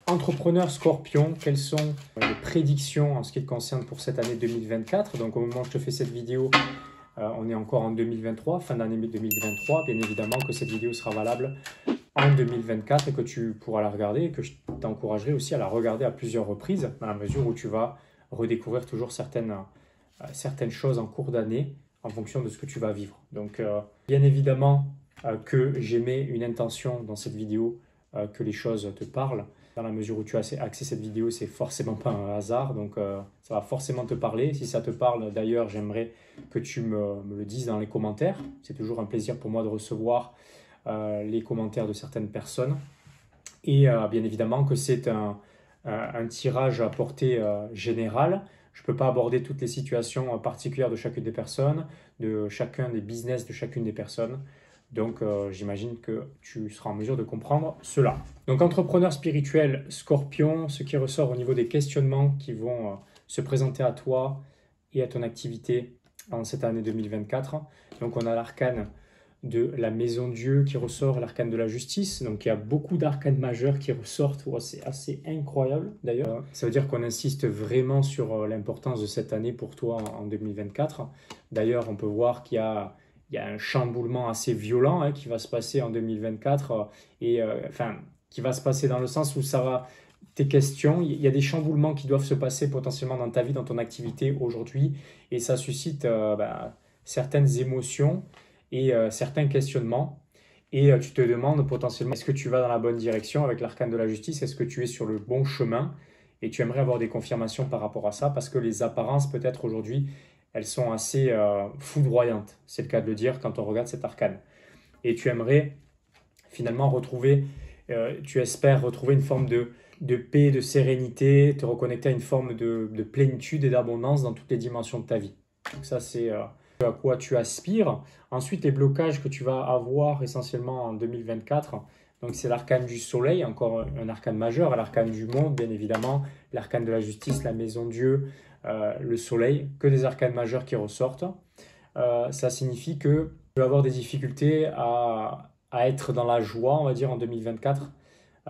Entrepreneur Scorpion, quelles sont les prédictions en ce qui te concerne pour cette année 2024? Donc au moment où je te fais cette vidéo, on est encore en 2023, fin d'année 2023. Bien évidemment que cette vidéo sera valable en 2024 et que tu pourras la regarder et que je t'encouragerai aussi à la regarder à plusieurs reprises dans la mesure où tu vas redécouvrir toujours certaines choses en cours d'année en fonction de ce que tu vas vivre. Donc bien évidemment que j'ai mis une intention dans cette vidéo que les choses te parlent. Dans la mesure où tu as accès à cette vidéo, c'est forcément pas un hasard, donc ça va forcément te parler. Si ça te parle, d'ailleurs, j'aimerais que tu me le dises dans les commentaires. C'est toujours un plaisir pour moi de recevoir les commentaires de certaines personnes. Et bien évidemment que c'est un tirage à portée générale. Je ne peux pas aborder toutes les situations particulières de chacune des personnes, de chacun des business de chacune des personnes. Donc, j'imagine que tu seras en mesure de comprendre cela. Donc, entrepreneur spirituel Scorpion, ce qui ressort au niveau des questionnements qui vont se présenter à toi et à ton activité en cette année 2024. Donc, on a l'arcane de la maison Dieu qui ressort, l'arcane de la justice. Donc, il y a beaucoup d'arcanes majeurs qui ressortent. Oh, c'est assez incroyable d'ailleurs. Ça veut dire qu'on insiste vraiment sur l'importance de cette année pour toi en 2024. D'ailleurs, on peut voir qu'il y a un chamboulement assez violent qui va se passer en 2024 qui va se passer dans le sens où ça va, tes questions, il y a des chamboulements qui doivent se passer potentiellement dans ta vie, dans ton activité aujourd'hui et ça suscite certaines émotions et certains questionnements et tu te demandes potentiellement est-ce que tu vas dans la bonne direction avec l'arcane de la justice, est-ce que tu es sur le bon chemin et tu aimerais avoir des confirmations par rapport à ça parce que les apparences peut-être aujourd'hui elles sont assez foudroyantes, c'est le cas de le dire quand on regarde cet arcane. Et tu aimerais finalement tu espères retrouver une forme de paix, de sérénité, te reconnecter à une forme de plénitude et d'abondance dans toutes les dimensions de ta vie. Donc ça, c'est à quoi tu aspires. Ensuite, les blocages que tu vas avoir essentiellement en 2024, donc c'est l'arcane du soleil, encore un arcane majeur, l'arcane du monde, bien évidemment, l'arcane de la justice, la maison Dieu, le soleil, que des arcanes majeurs qui ressortent. Ça signifie que tu vas avoir des difficultés à être dans la joie, on va dire, en 2024.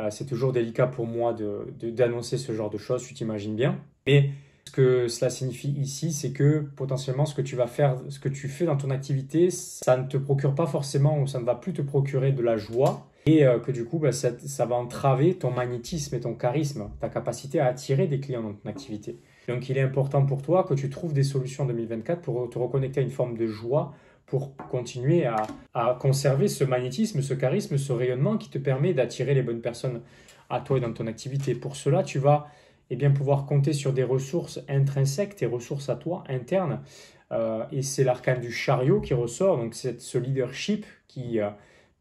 C'est toujours délicat pour moi d'annoncer ce genre de choses, tu t'imagines bien. Mais ce que cela signifie ici, c'est que potentiellement ce que tu vas faire, ce que tu fais dans ton activité, ça ne te procure pas forcément ou ça ne va plus te procurer de la joie. Et que du coup, ça va entraver ton magnétisme et ton charisme, ta capacité à attirer des clients dans ton activité. Donc, il est important pour toi que tu trouves des solutions en 2024 pour te reconnecter à une forme de joie, pour continuer à conserver ce magnétisme, ce charisme, ce rayonnement qui te permet d'attirer les bonnes personnes à toi et dans ton activité. Pour cela, tu vas pouvoir compter sur des ressources intrinsèques, tes ressources à toi, internes. Et c'est l'arcane du chariot qui ressort, donc c'est ce leadership qui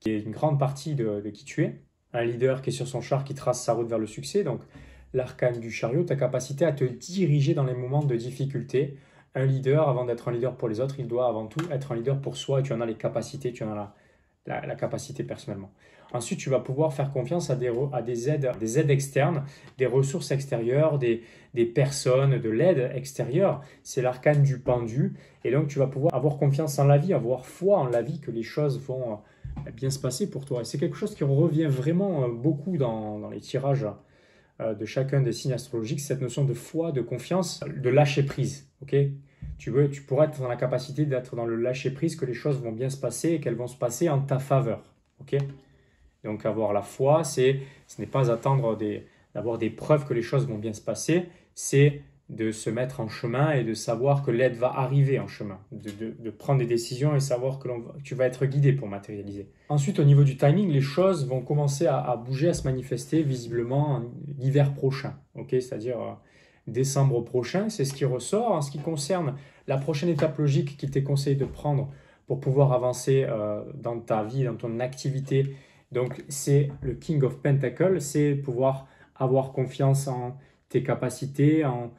est une grande partie de qui tu es. Un leader qui est sur son char, qui trace sa route vers le succès. Donc, l'arcane du chariot, ta capacité à te diriger dans les moments de difficulté. Un leader, avant d'être un leader pour les autres, il doit avant tout être un leader pour soi et tu en as les capacités, tu en as la capacité personnellement. Ensuite, tu vas pouvoir faire confiance à des aides externes, des ressources extérieures, des personnes, de l'aide extérieure. C'est l'arcane du pendu. Et donc, tu vas pouvoir avoir confiance en la vie, avoir foi en la vie, que les choses vont bien se passer pour toi. Et c'est quelque chose qui revient vraiment beaucoup dans les tirages de chacun des signes astrologiques, cette notion de foi, de confiance, de lâcher prise. Okay, tu pourras être dans la capacité d'être dans le lâcher prise, que les choses vont bien se passer et qu'elles vont se passer en ta faveur. Okay, donc avoir la foi, ce n'est pas attendre d'avoir des preuves que les choses vont bien se passer, c'est de se mettre en chemin et de savoir que l'aide va arriver en chemin, de prendre des décisions et savoir que tu vas être guidé pour matérialiser. Ensuite, au niveau du timing, les choses vont commencer à bouger, à se manifester visiblement l'hiver prochain, okay, c'est-à-dire décembre prochain, c'est ce qui ressort. En ce qui concerne la prochaine étape logique qu'il t'est conseillé de prendre pour pouvoir avancer dans ta vie, dans ton activité, donc c'est le King of Pentacles, c'est pouvoir avoir confiance en tes capacités, en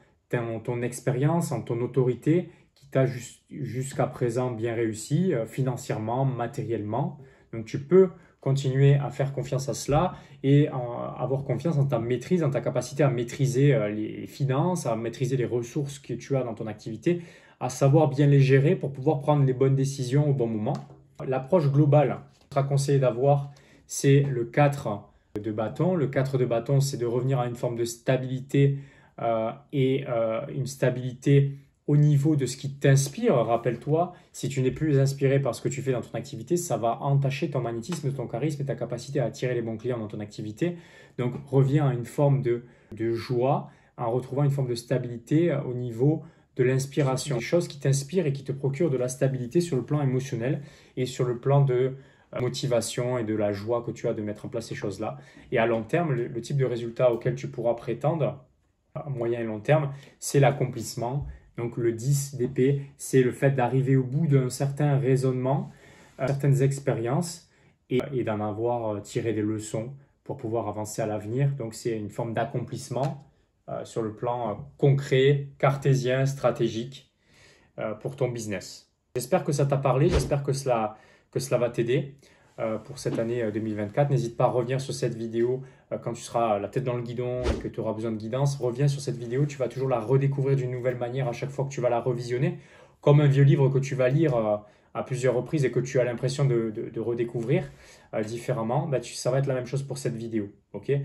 ton expérience, en ton autorité qui t'a jusqu'à présent bien réussi financièrement, matériellement. Donc tu peux continuer à faire confiance à cela et avoir confiance en ta maîtrise, en ta capacité à maîtriser les finances, à maîtriser les ressources que tu as dans ton activité, à savoir bien les gérer pour pouvoir prendre les bonnes décisions au bon moment. L'approche globale qui sera conseillé d'avoir, c'est le 4 de bâton. Le 4 de bâton, c'est de revenir à une forme de stabilité et une stabilité au niveau de ce qui t'inspire. Rappelle-toi, si tu n'es plus inspiré par ce que tu fais dans ton activité, ça va entacher ton magnétisme, ton charisme et ta capacité à attirer les bons clients dans ton activité. Donc, reviens à une forme de joie en retrouvant une forme de stabilité au niveau de l'inspiration. Des choses qui t'inspirent et qui te procurent de la stabilité sur le plan émotionnel et sur le plan de motivation et de la joie que tu as de mettre en place ces choses-là. Et à long terme, le type de résultat auquel tu pourras prétendre, à moyen et long terme, c'est l'accomplissement. Donc le 10 d'épée, c'est le fait d'arriver au bout d'un certain raisonnement, certaines expériences et d'en avoir tiré des leçons pour pouvoir avancer à l'avenir. Donc c'est une forme d'accomplissement sur le plan concret, cartésien, stratégique pour ton business. J'espère que ça t'a parlé, j'espère que cela va t'aider pour cette année 2024. N'hésite pas à revenir sur cette vidéo quand tu seras la tête dans le guidon et que tu auras besoin de guidance. Reviens sur cette vidéo, tu vas toujours la redécouvrir d'une nouvelle manière à chaque fois que tu vas la revisionner, comme un vieux livre que tu vas lire à plusieurs reprises et que tu as l'impression de redécouvrir différemment. Bah, ça va être la même chose pour cette vidéo. Okay,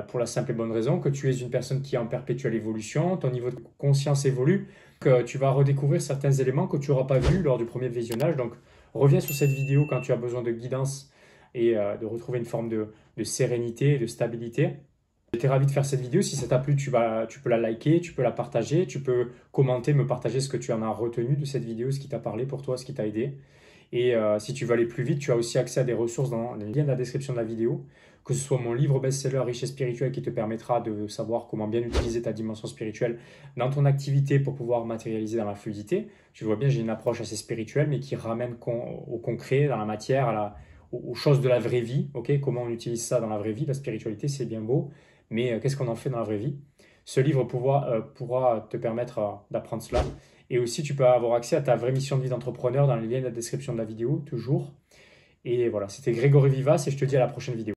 pour la simple et bonne raison que tu es une personne qui est en perpétuelle évolution, ton niveau de conscience évolue, que tu vas redécouvrir certains éléments que tu n'auras pas vus lors du premier visionnage. Donc, reviens sur cette vidéo quand tu as besoin de guidance et de retrouver une forme de sérénité et de stabilité. J'étais ravi de faire cette vidéo. Si ça t'a plu, tu peux la liker, tu peux la partager, tu peux commenter, me partager ce que tu en as retenu de cette vidéo, ce qui t'a parlé pour toi, ce qui t'a aidé. Et si tu veux aller plus vite, tu as aussi accès à des ressources dans les liens de la description de la vidéo, que ce soit mon livre best-seller Riche et spirituel qui te permettra de savoir comment bien utiliser ta dimension spirituelle dans ton activité pour pouvoir matérialiser dans la fluidité. Tu vois bien, j'ai une approche assez spirituelle, mais qui ramène au concret, dans la matière, aux choses de la vraie vie. Okay, comment on utilise ça dans la vraie vie? La spiritualité, c'est bien beau, mais qu'est-ce qu'on en fait dans la vraie vie? Ce livre pourra te permettre d'apprendre cela. Et aussi, tu peux avoir accès à ta vraie mission de vie d'entrepreneur dans les liens de la description de la vidéo, toujours. Et voilà, c'était Grégory Vivas et je te dis à la prochaine vidéo.